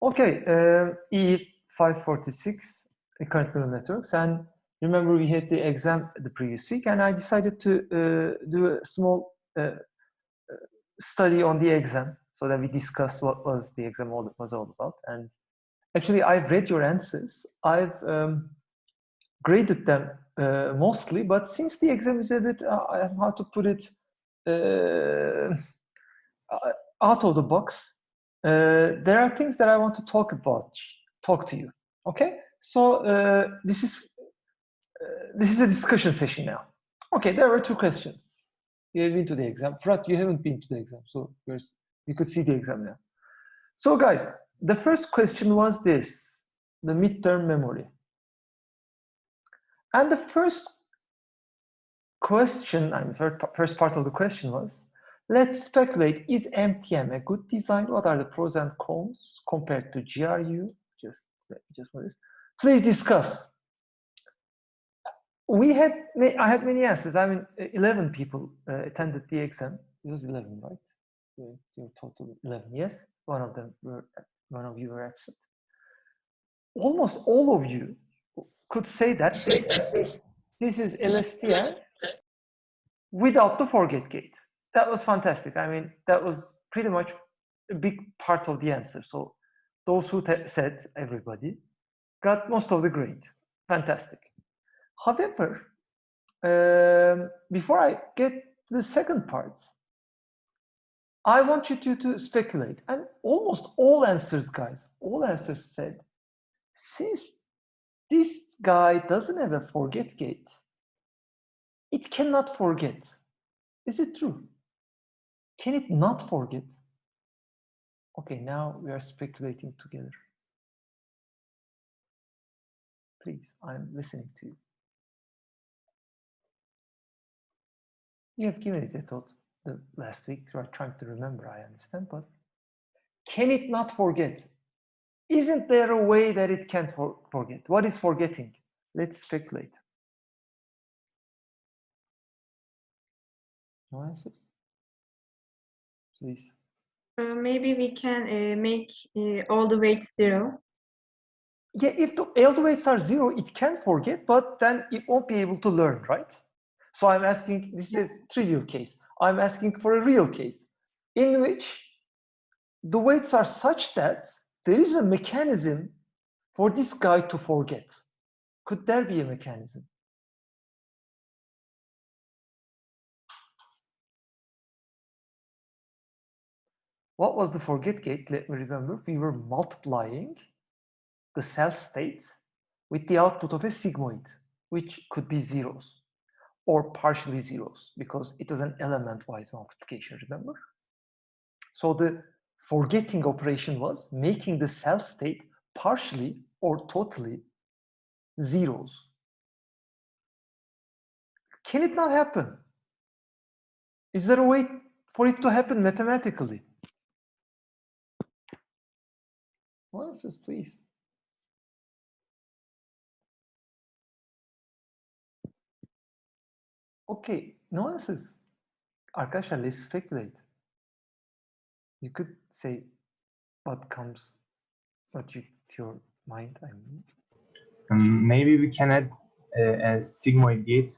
Okay, EE546 recurrent neural networks, and remember we had the exam the previous week, and I decided to do a small study on the exam so that we discuss what was the exam was all about. And actually, I've read your answers. I've graded them mostly, but since the exam is a bit, how to put it, out of the box, there are things that I want to talk to you. Okay, so this is a discussion session now. Okay, there were two questions. You have been to the exam. Frat, you haven't been to the exam, so you could see the exam now. So guys, the first question was this, the midterm memory. And the first question, and the first part of the question was, let's speculate, is MTM a good design? What are the pros and cons compared to GRU? Just for this. Please discuss. I had many answers. I mean, 11 people attended the exam. It was 11, right? Your total 11, yes. One of you were absent. Almost all of you could say that this is LSTM without the forget gate. That was fantastic. I mean, that was pretty much a big part of the answer. So those who said, everybody, got most of the grade. Fantastic. However, before I get to the second part, I want you to speculate. And almost all answers, guys, all answers said, since this guy doesn't have a forget gate, it cannot forget. Is it true? Can it not forget? Okay, now we are speculating together. Please, I'm listening to you. You have given it a thought the last week. You are trying to remember, I understand, but can it not forget? Isn't there a way that it can forget? What is forgetting? Let's speculate. No answer? Please. Maybe we can make all the weights 0. Yeah, if all the weights are 0, it can forget, but then it won't be able to learn, right? So I'm asking, this is a trivial case. I'm asking for a real case in which the weights are such that there is a mechanism for this guy to forget. Could there be a mechanism? What was the forget gate? Let me remember. We were multiplying the cell state with the output of a sigmoid, which could be zeros or partially zeros because it was an element-wise multiplication, remember? So the forgetting operation was making the cell state partially or totally zeros. Can it not happen? Is there a way for it to happen mathematically? Answers, please. Okay, no answers. Arkadaşlar, let's speculate. You could say what comes to your mind, I mean. Maybe we can add a sigmoid gate.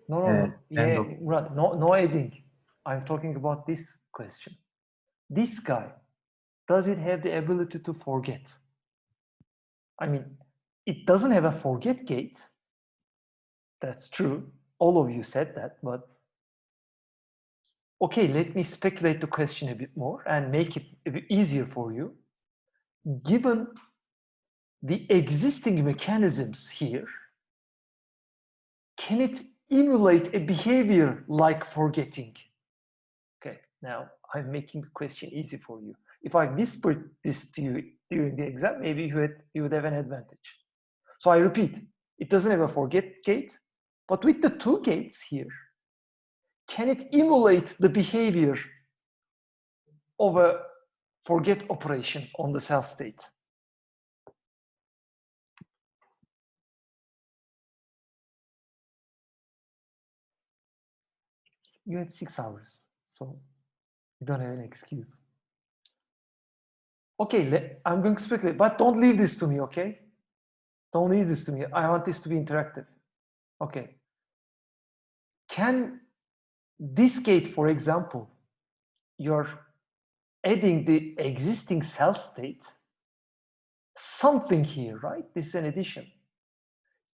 No. Yeah, right. No adding. I'm talking about this question. This guy, does it have the ability to forget? I mean, it doesn't have a forget gate. That's true. All of you said that, but okay, let me speculate the question a bit more and make it a bit easier for you. Given the existing mechanisms here, can it emulate a behavior like forgetting? Okay, now I'm making the question easy for you. If I whispered this to you during the exam, maybe you would have an advantage. So I repeat, it doesn't have a forget gate, but with the two gates here, can it emulate the behavior of a forget operation on the cell state? You had 6 hours, so you don't have an excuse. Okay, I'm going to speculate, but don't leave this to me, okay? Don't leave this to me. I want this to be interactive. Okay. Can this gate, for example, you're adding the existing cell state, something here, right? This is an addition.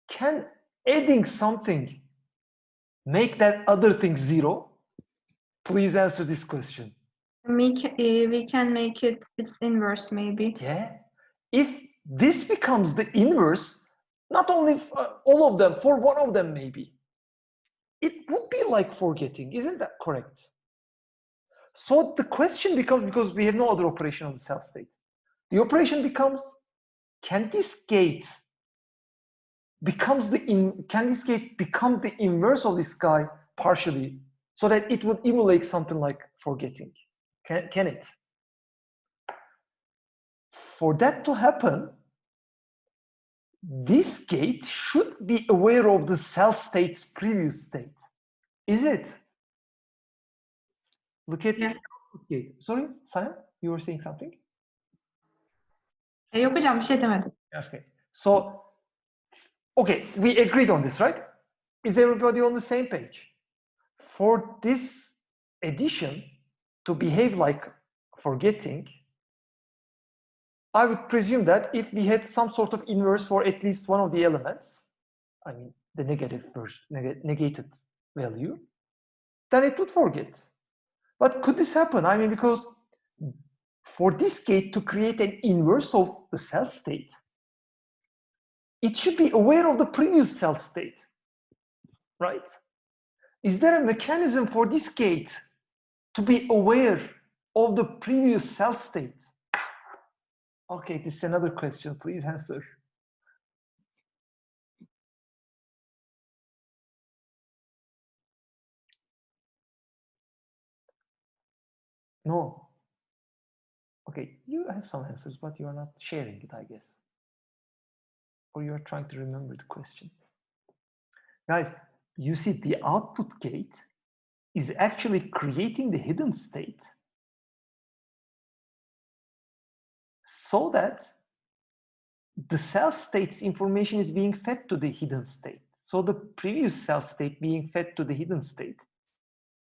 Can adding something make that other thing 0? Please answer this question. We can make it its inverse, maybe. Yeah. If this becomes the inverse, not only all of them, for one of them maybe, it would be like forgetting. Isn't that correct? So the question becomes, because we have no other operation on the cell state, the operation becomes, can this gate become the inverse of this guy partially, so that it would emulate something like forgetting? Can it? For that to happen, this gate should be aware of the cell state's previous state. Is it? Look at Yeah. gate. Sorry, Sayam, you were saying something? Yok hocam, bir şey demedim. Okay. So, okay, we agreed on this, right? Is everybody on the same page? For this addition to behave like forgetting, I would presume that if we had some sort of inverse for at least one of the elements, I mean the negative version, negated value, then it would forget. But could this happen? I mean, because for this gate to create an inverse of the cell state, it should be aware of the previous cell state, right? Is there a mechanism for this gate to be aware of the previous cell state? Okay, this is another question. Please answer. No. Okay, you have some answers, but you are not sharing it, I guess. Or you are trying to remember the question. Guys, you see the output gate is actually creating the hidden state so that the cell state's information is being fed to the hidden state. So the previous cell state being fed to the hidden state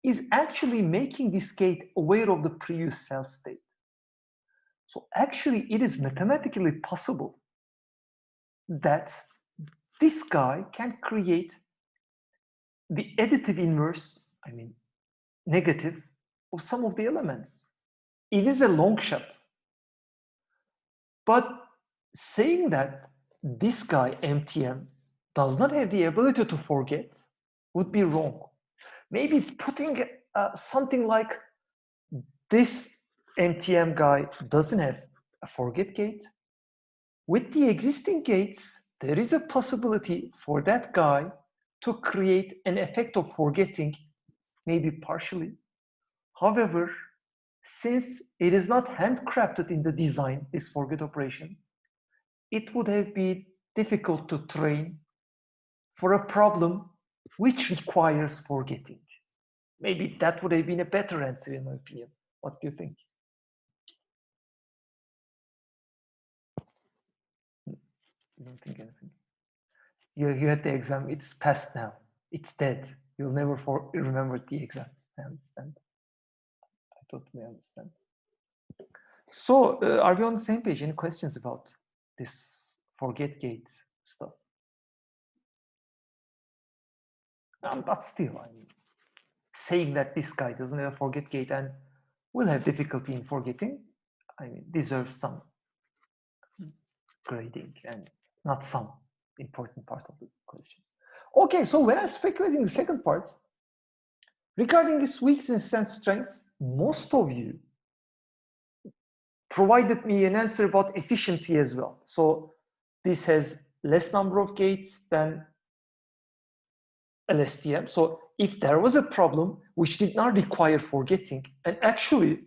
is actually making this gate aware of the previous cell state. So actually it is mathematically possible that this guy can create the additive inverse, I mean negative, of some of the elements. It is a long shot. But saying that this guy, MTM, does not have the ability to forget would be wrong. Maybe putting something like this MTM guy doesn't have a forget gate. With the existing gates, there is a possibility for that guy to create an effect of forgetting, maybe partially. However, since it is not handcrafted in the design, this forget operation, it would have been difficult to train for a problem which requires forgetting. Maybe that would have been a better answer in my opinion. What do you think? You don't think anything? You had the exam, it's past now. It's dead. You'll never remember the exam. I understand. I totally understand. So, are we on the same page? Any questions about this forget gate stuff? But still, I mean, saying that this guy doesn't have a forget gate and will have difficulty in forgetting, I mean, deserves some grading and not some important part of the question. Okay, so when I'm speculating the second part, regarding this weakness and strengths, most of you provided me an answer about efficiency as well. So this has less number of gates than LSTM. So if there was a problem which did not require forgetting, and actually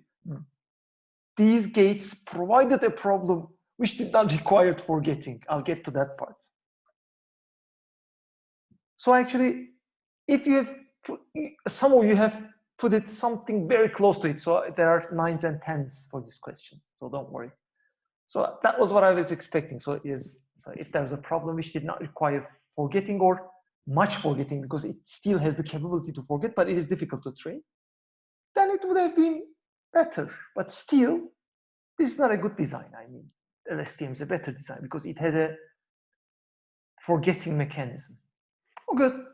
these gates provided a problem which did not require forgetting. I'll get to that part. So actually, if you have some of you have put it something very close to it. So there are 9s and 10s for this question. So don't worry. So that was what I was expecting. So if there's a problem which did not require forgetting or much forgetting, because it still has the capability to forget, but it is difficult to train, then it would have been better. But still, this is not a good design. I mean, LSTM is a better design because it had a forgetting mechanism. Oh, good.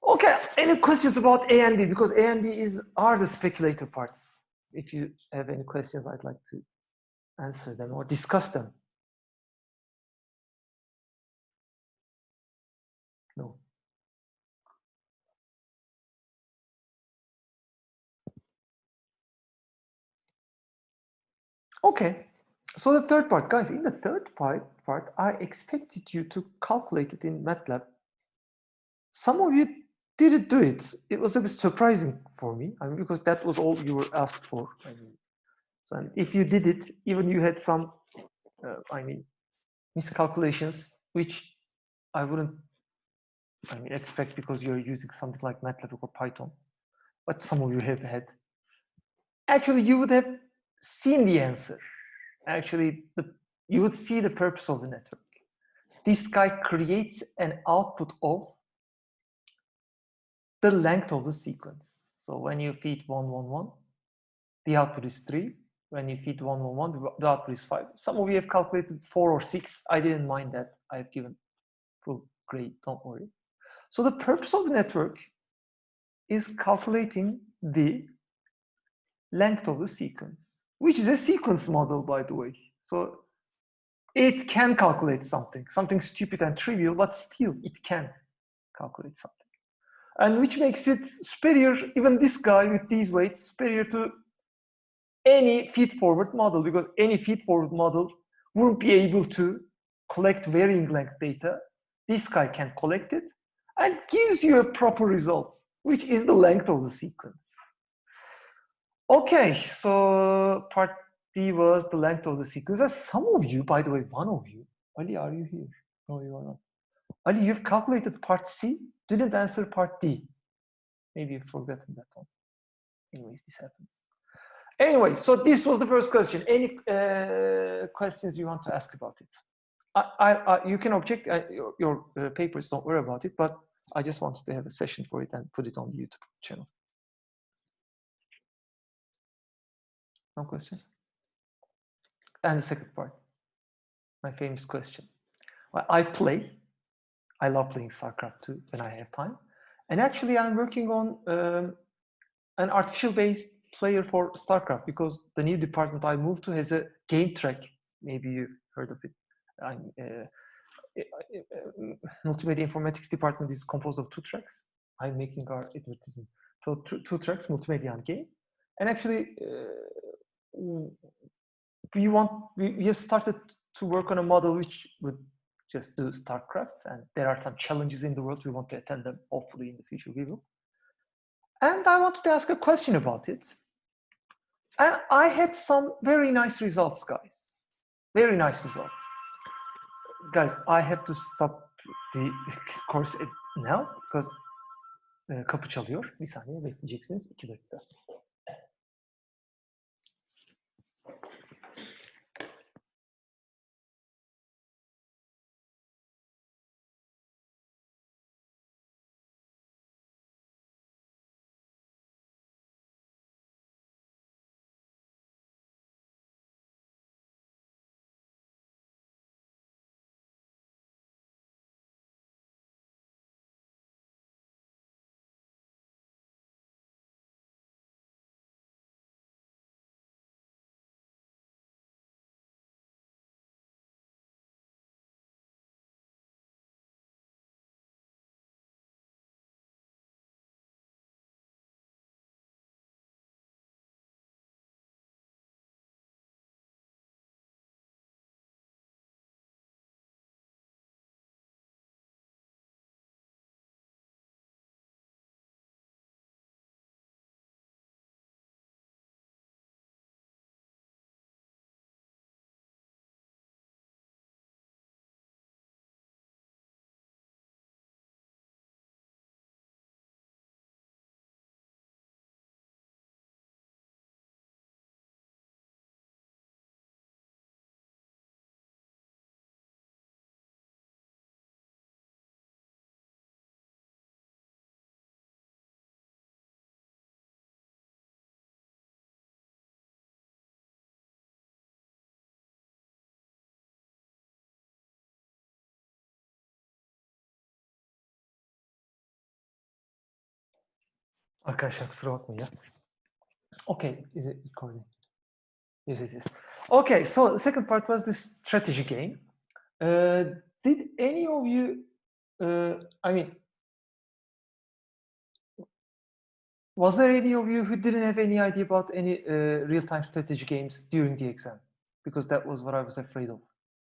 Okay, any questions about A and B? Because A and B are the speculative parts. If you have any questions, I'd like to answer them or discuss them. No. Okay, so the third part, guys, in the third part, I expected you to calculate it in MATLAB. Some of you didn't do it. It was a bit surprising for me, I mean, because that was all you were asked for. I mean, so if you did it, even you had some, I mean, miscalculations, which I wouldn't, I mean, expect because you're using something like MATLAB or Python, but some of you have had. Actually, you would have seen the answer. Actually, you would see the purpose of the network. This guy creates an output of the length of the sequence. So when you feed 111, the output is 3. When you feed 111, the output is 5. Some of you have calculated 4 or 6. I didn't mind that. I've given full grade, don't worry. So the purpose of the network is calculating the length of the sequence, which is a sequence model, by the way. So it can calculate something stupid and trivial, but still it can calculate something. And which makes it superior, even this guy with these weights, superior to any feed-forward model, because any feed-forward model won't be able to collect varying length data. This guy can collect it and gives you a proper result, which is the length of the sequence. Okay, so part D was the length of the sequence. And some of you, by the way, one of you, Ali, are you here? No, you are not. Ali, you've calculated part C, didn't answer part D. Maybe you've forgotten that one. Anyways, this happens. Anyway, so this was the first question. Any questions you want to ask about it? You can object your papers, don't worry about it, but I just wanted to have a session for it and put it on the YouTube channel. No questions? And the second part, my famous question. Well, I love playing StarCraft 2 when I have time. And actually I'm working on an artificial based player for StarCraft because the new department I moved to has a game track. Maybe you've heard of it. Multimedia informatics department is composed of 2 tracks. I'm making our advertisement. So 2 tracks, multimedia and game. And actually, we have started to work on a model which would just do StarCraft, and there are some challenges in the world. We want to attend them. Hopefully in the future we will. And I wanted to ask a question about it. And I had some very nice results, guys. Very nice results. Guys, I have to stop the course now because kapı çalıyor. Bir saniye bekleyeceksiniz. 2 dakika. Arkadaşlar kusura bakmayın ya. Okay, is it recording? Yes, it is. Okay, so the second part was this strategy game. Did any of you, I mean, was there any of you who didn't have any idea about any real-time strategy games during the exam? Because that was what I was afraid of.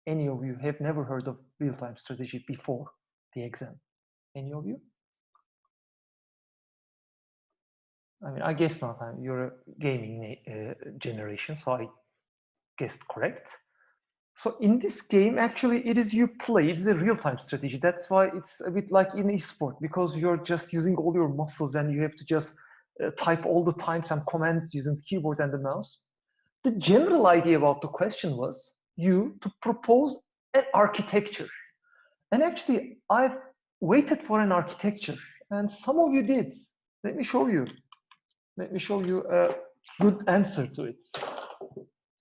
Any of you have never heard of real-time strategy before the exam? Any of you? I mean, I guess not. You're a gaming generation, so I guessed correct. So in this game, actually, it is you play. It's a real-time strategy. That's why it's a bit like in esport, because you're just using all your muscles and you have to just type all the time some commands using the keyboard and the mouse. The general idea about the question was you to propose an architecture. And actually, I've waited for an architecture, and some of you did. Let me show you. Let me show you a good answer to it.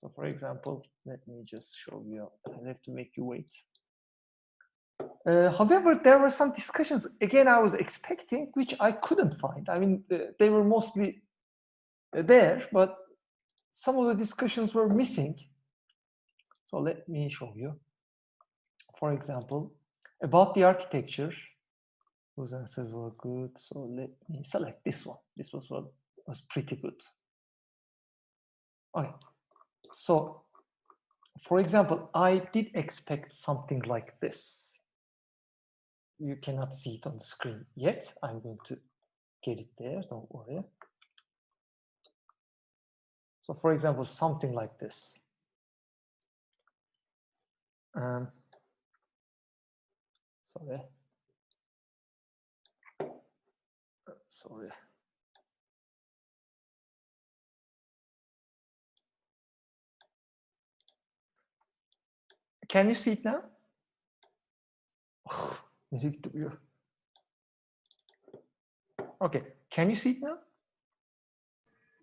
So for example, let me just show you. I have to make you wait. However, there were some discussions, again, I was expecting, which I couldn't find. I mean, they were mostly there, but some of the discussions were missing. So let me show you. For example, about the architecture, those answers were good. So let me select this one. This was what was pretty good. Okay. So, for example, I did expect something like this. You cannot see it on the screen yet. I'm going to get it there, don't worry. So, for example, something like this. Sorry. Sorry. Can you see it now? Okay, can you see it now?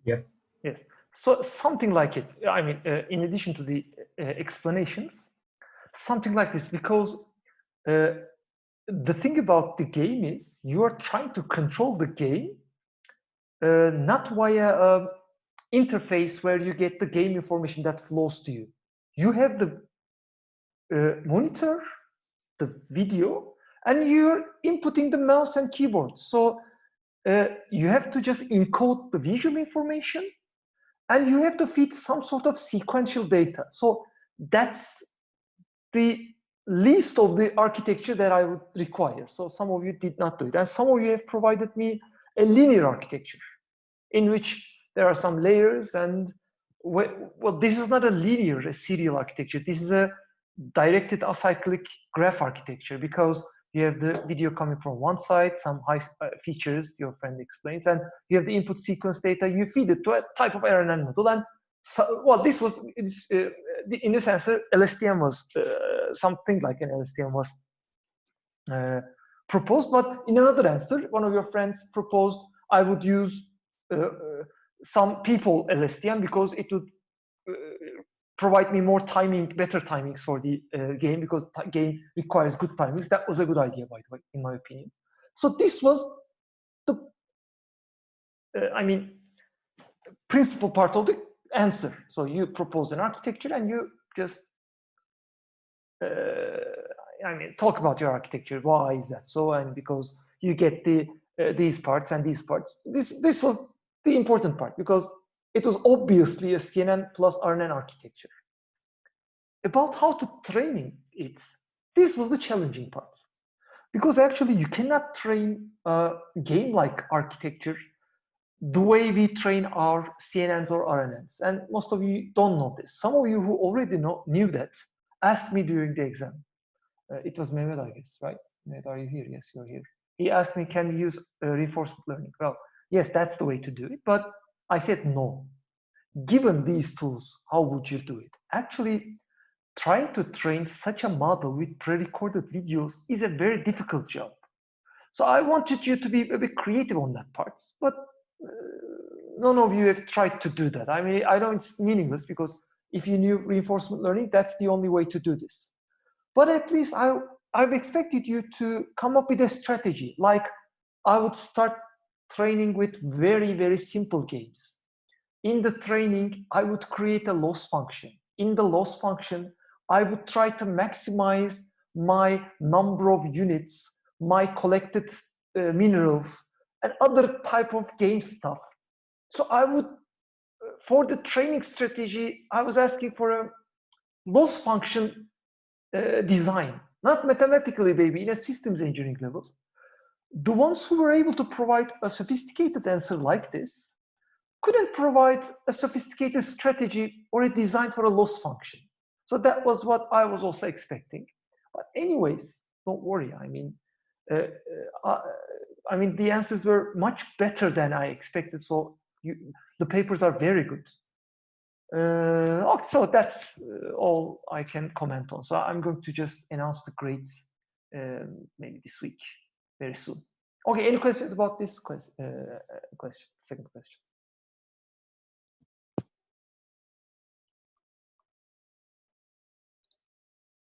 Yes. Yes. So something like it. I mean, in addition to the explanations, something like this, because the thing about the game is you are trying to control the game, not via interface where you get the game information that flows to you. You have the monitor, the video, and you're inputting the mouse and keyboard. So you have to just encode the visual information, and you have to feed some sort of sequential data. So that's the least of the architecture that I would require. So some of you did not do it. And some of you have provided me a linear architecture in which there are some layers, and well, this is not a linear, a serial architecture. This is a directed acyclic graph architecture, because you have the video coming from one side, some high features your friend explains, and you have the input sequence data. You feed it to a type of RNN model, and so, well, this was in this answer, LSTM was something like an LSTM was proposed, but in another answer, one of your friends proposed I would use some people LSTM because it would provide me more timing, better timings for the game, because game requires good timings. That was a good idea, by the way, in my opinion. So this was the, I mean, principal part of the answer. So you propose an architecture and you just, I mean, talk about your architecture. Why is that so? And because you get the these parts and these parts. This was the important part, because it was obviously a CNN plus RNN architecture. About how to train it, this was the challenging part, because actually you cannot train a game-like architecture the way we train our CNNs or RNNs. And most of you don't know this. Some of you who already knew that asked me during the exam. It was Mehmet, I guess, right? Mehmet, are you here? Yes, you're here. He asked me, can we use reinforcement learning? Well, yes, that's the way to do it. But I said no. Given these tools, how would you do it? Actually, trying to train such a model with pre-recorded videos is a very difficult job. So I wanted you to be a bit creative on that part, but none of you have tried to do that. I mean, I know it's meaningless, because if you knew reinforcement learning, that's the only way to do this. But at least I've expected you to come up with a strategy. Like I would start training with very, very simple games. In the training, I would create a loss function. In the loss function, I would try to maximize my number of units, my collected minerals, and other type of game stuff. So I would, for the training strategy, I was asking for a loss function design, not mathematically, baby, in a systems engineering level. The ones who were able to provide a sophisticated answer like this couldn't provide a sophisticated strategy or a design for a loss function. So that was what I was also expecting. But anyways, don't worry. I mean, the answers were much better than I expected. So the papers are very good. So that's all I can comment on. So I'm going to just announce the grades maybe this week, very soon. Okay, any questions about this question? Second question.